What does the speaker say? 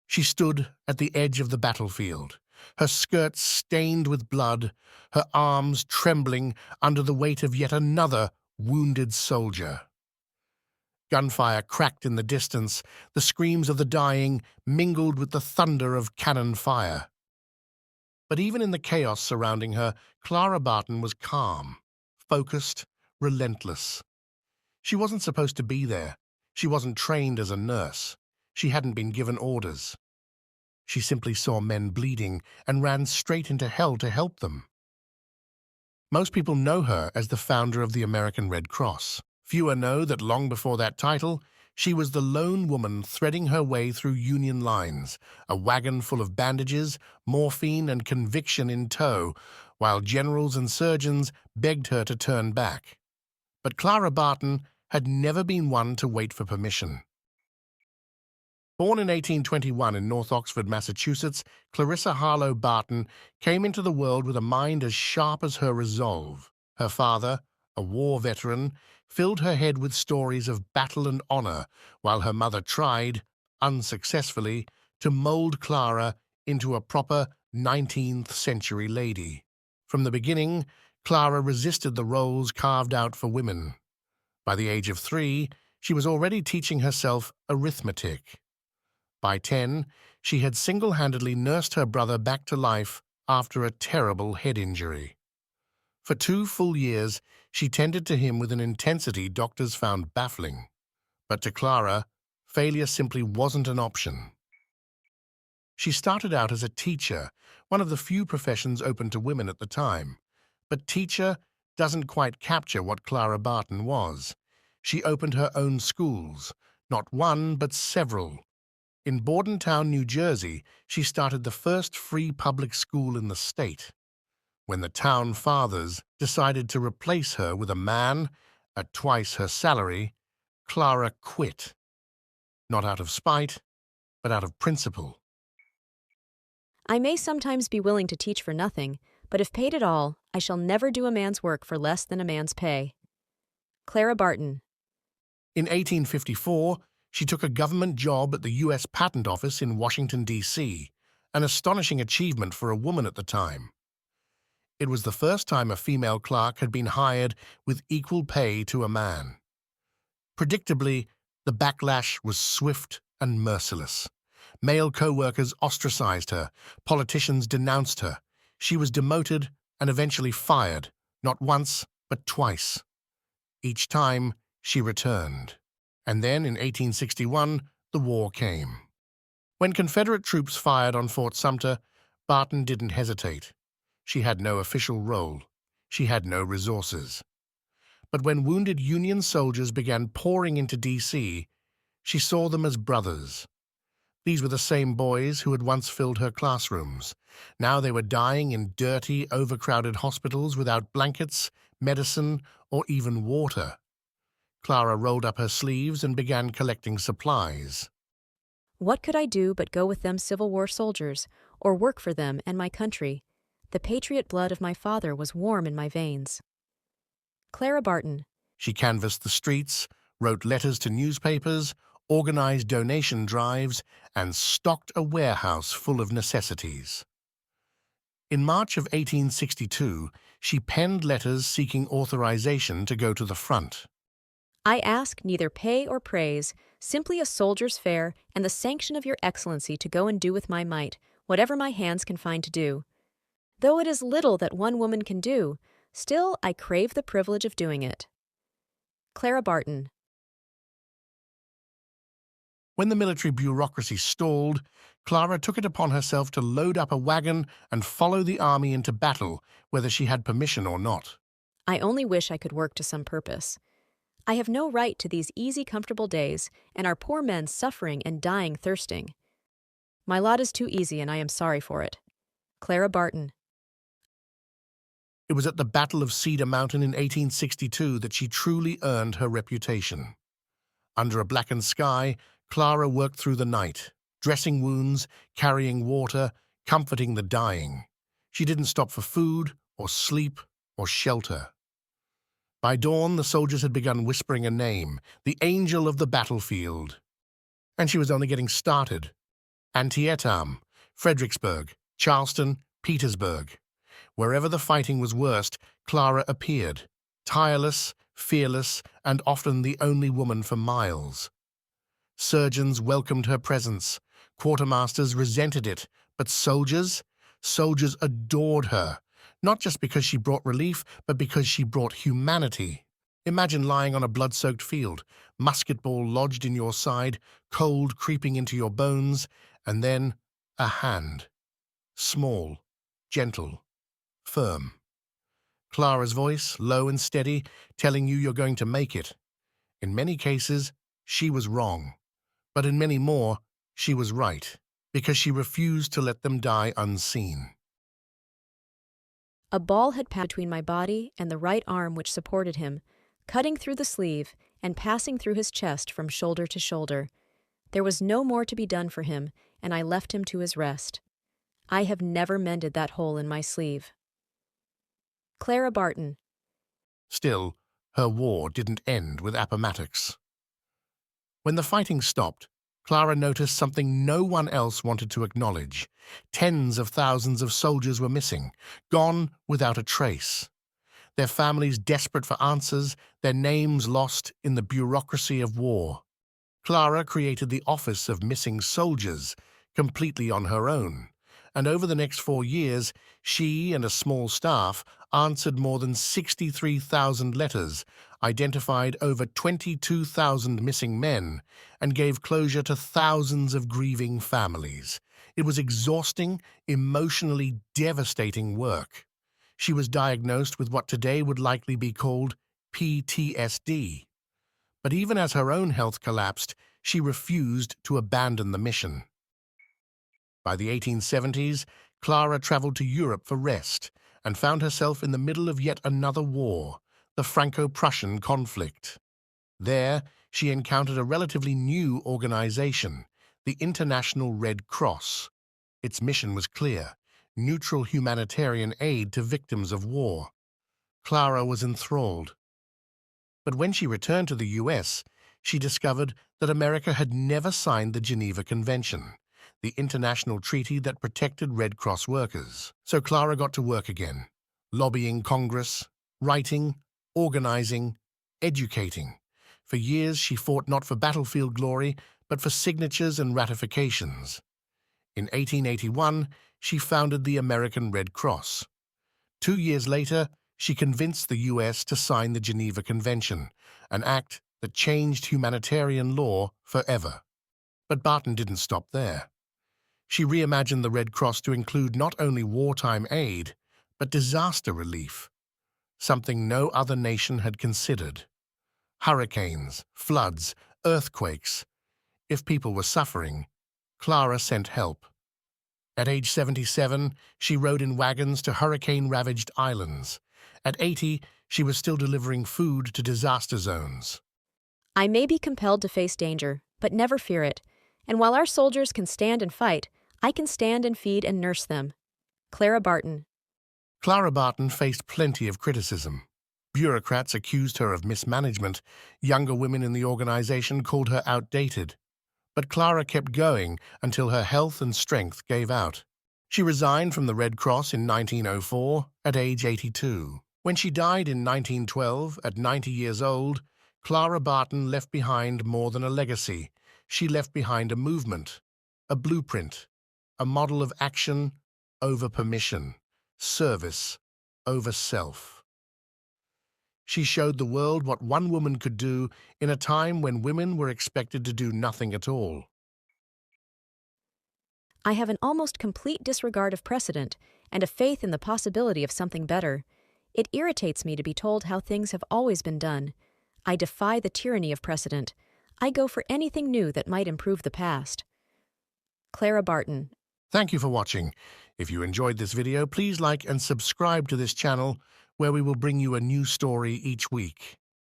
She stood at the edge of the battlefield, her skirts stained with blood, her arms trembling under the weight of yet another wounded soldier. Gunfire cracked in the distance, the screams of the dying mingled with the thunder of cannon fire. But even in the chaos surrounding her, Clara Barton was calm, focused, relentless. She wasn't supposed to be there. She wasn't trained as a nurse. She hadn't been given orders. She simply saw men bleeding and ran straight into hell to help them. Most people know her as the founder of the American Red Cross. Fewer know that long before that title, she was the lone woman threading her way through Union lines, a wagon full of bandages, morphine, and conviction in tow, while generals and surgeons begged her to turn back. But Clara Barton had never been one to wait for permission. Born in 1821 in North Oxford, Massachusetts, Clarissa Harlow Barton came into the world with a mind as sharp as her resolve. Her father, a war veteran, filled her head with stories of battle and honor, while her mother tried, unsuccessfully, to mold Clara into a proper 19th century lady. From the beginning, Clara resisted the roles carved out for women. By the age of 3, she was already teaching herself arithmetic. By 10, she had single-handedly nursed her brother back to life after a terrible head injury. For 2 full years, she tended to him with an intensity doctors found baffling. But to Clara, failure simply wasn't an option. She started out as a teacher, one of the few professions open to women at the time. But teacher doesn't quite capture what Clara Barton was. She opened her own schools, not one but several. In Bordentown, New Jersey, she started the first free public school in the state. When the town fathers decided to replace her with a man at twice her salary, Clara quit. Not out of spite, but out of principle. I may sometimes be willing to teach for nothing, but if paid at all, I shall never do a man's work for less than a man's pay. Clara Barton. In 1854, she took a government job at the U.S. Patent Office in Washington, D.C., an astonishing achievement for a woman at the time. It was the first time a female clerk had been hired with equal pay to a man. Predictably, the backlash was swift and merciless. Male co-workers ostracized her, politicians denounced her. She was demoted and eventually fired, not once, but twice. Each time, she returned. And then, in 1861, the war came. When Confederate troops fired on Fort Sumter, Barton didn't hesitate. She had no official role. She had no resources. But when wounded Union soldiers began pouring into D.C., she saw them as brothers. These were the same boys who had once filled her classrooms. Now they were dying in dirty, overcrowded hospitals without blankets, medicine, or even water. Clara rolled up her sleeves and began collecting supplies. What could I do but go with them Civil War soldiers, or work for them and my country? The patriot blood of my father was warm in my veins. Clara Barton. She canvassed the streets, wrote letters to newspapers, organized donation drives, and stocked a warehouse full of necessities. In March of 1862, she penned letters seeking authorization to go to the front. I ask neither pay or praise, simply a soldier's fare and the sanction of your excellency to go and do with my might whatever my hands can find to do. Though it is little that one woman can do, still I crave the privilege of doing it. Clara Barton. When the military bureaucracy stalled, Clara took it upon herself to load up a wagon and follow the army into battle, whether she had permission or not. I only wish I could work to some purpose. I have no right to these easy, comfortable days, and our poor men suffering and dying thirsting. My lot is too easy, and I am sorry for it. Clara Barton. It was at the Battle of Cedar Mountain in 1862 that she truly earned her reputation. Under a blackened sky, Clara worked through the night, dressing wounds, carrying water, comforting the dying. She didn't stop for food, or sleep, or shelter. By dawn, the soldiers had begun whispering a name, the angel of the battlefield. And she was only getting started. Antietam, Fredericksburg, Charleston, Petersburg. Wherever the fighting was worst, Clara appeared, tireless, fearless, and often the only woman for miles. Surgeons welcomed her presence. Quartermasters resented it, but soldiers adored her, not just because she brought relief, but because she brought humanity. Imagine lying on a blood-soaked field, musket ball lodged in your side, cold creeping into your bones, and then a hand. Small, gentle, firm. Clara's voice, low and steady, telling you you're going to make it. In many cases, she was wrong. But in many more, she was right, because she refused to let them die unseen. A ball had passed between my body and the right arm which supported him, cutting through the sleeve and passing through his chest from shoulder to shoulder. There was no more to be done for him, and I left him to his rest. I have never mended that hole in my sleeve. Clara Barton. Still, her war didn't end with Appomattox. When the fighting stopped, Clara noticed something no one else wanted to acknowledge. Tens of thousands of soldiers were missing, gone without a trace. Their families desperate for answers, their names lost in the bureaucracy of war. Clara created the Office of Missing Soldiers, completely on her own. And over the next 4 years, she and a small staff answered more than 63,000 letters, identified over 22,000 missing men, and gave closure to thousands of grieving families. It was exhausting, emotionally devastating work. She was diagnosed with what today would likely be called PTSD. But even as her own health collapsed, she refused to abandon the mission. By the 1870s, Clara traveled to Europe for rest and found herself in the middle of yet another war, the Franco-Prussian conflict. There, she encountered a relatively new organization, the International Red Cross. Its mission was clear: neutral humanitarian aid to victims of war. Clara was enthralled. But when she returned to the U.S., she discovered that America had never signed the Geneva Convention, the international treaty that protected Red Cross workers. So Clara got to work again, lobbying Congress, writing, organizing, educating. For years, she fought not for battlefield glory, but for signatures and ratifications. In 1881, she founded the American Red Cross. 2 years later, she convinced the U.S. to sign the Geneva Convention, an act that changed humanitarian law forever. But Barton didn't stop there. She reimagined the Red Cross to include not only wartime aid, but disaster relief, something no other nation had considered. Hurricanes, floods, earthquakes. If people were suffering, Clara sent help. At age 77, she rode in wagons to hurricane-ravaged islands. At 80, she was still delivering food to disaster zones. I may be compelled to face danger, but never fear it. And while our soldiers can stand and fight, I can stand and feed and nurse them. Clara Barton. Clara Barton faced plenty of criticism. Bureaucrats accused her of mismanagement. Younger women in the organization called her outdated. But Clara kept going until her health and strength gave out. She resigned from the Red Cross in 1904 at age 82. When she died in 1912 at 90 years old, Clara Barton left behind more than a legacy. She left behind a movement, a blueprint, a model of action over permission, service over self. She showed the world what one woman could do in a time when women were expected to do nothing at all. I have an almost complete disregard of precedent and a faith in the possibility of something better. It irritates me to be told how things have always been done. I defy the tyranny of precedent. I go for anything new that might improve the past. Clara Barton. Thank you for watching. If you enjoyed this video, please like and subscribe to this channel, where we will bring you a new story each week.